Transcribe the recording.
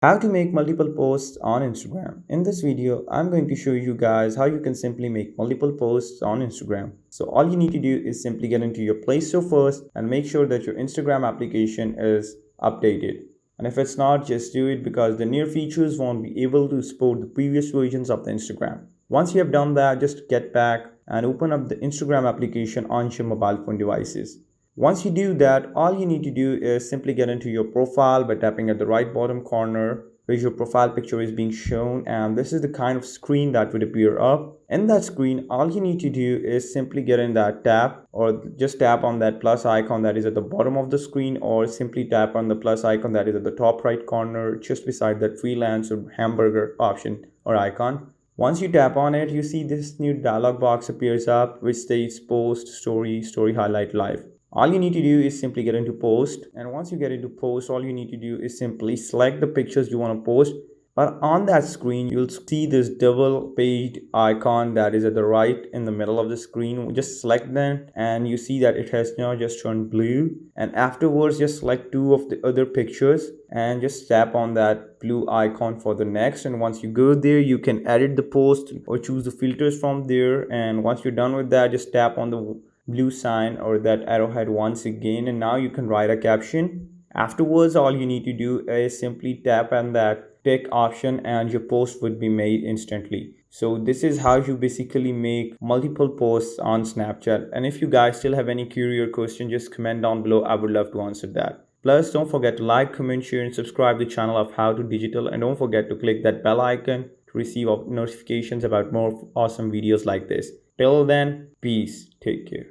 How to make multiple posts on Instagram. In this video, I'm going to show you guys how you can simply make multiple posts on Instagram. So all you need to do is simply get into your Play Store first and make sure that your Instagram application is updated. And if it's not, just do it because the near features won't be able to support the previous versions of the Instagram. Once you have done that, just get back and open up the Instagram application on your mobile phone devices. Once you do that, all you need to do is simply get into your profile by tapping at the right bottom corner where your profile picture is being shown, and this is the kind of screen that would appear up. In that screen, all you need to do is simply get in that tab or just tap on that plus icon that is at the bottom of the screen, or simply tap on the plus icon that is at the top right corner just beside that freelance or hamburger option or icon. Once you tap on it, you see this new dialog box appears up which states post, story highlight, live. All you need to do is simply get into post, and once you get into post, all you need to do is simply select the pictures you want to post. But on that screen, you'll see this double page icon that is at the right in the middle of the screen. Just select them and you see that it has now just turned blue. And afterwards, just select two of the other pictures and just tap on that blue icon for the next. And once you go there, you can edit the post or choose the filters from there. And once you're done with that, just tap on the blue sign or that arrowhead once again, and now you can write a caption. Afterwards, all you need to do is simply tap on that tick option and your post would be made instantly. So this is how you basically make multiple posts on Snapchat. And if you guys still have any query or question, just comment down below. I would love to answer that. Plus, don't forget to like, comment, share, and subscribe the channel of How to Digital, and don't forget to click that bell icon to receive notifications about more awesome videos like this. Till then, peace. Take care.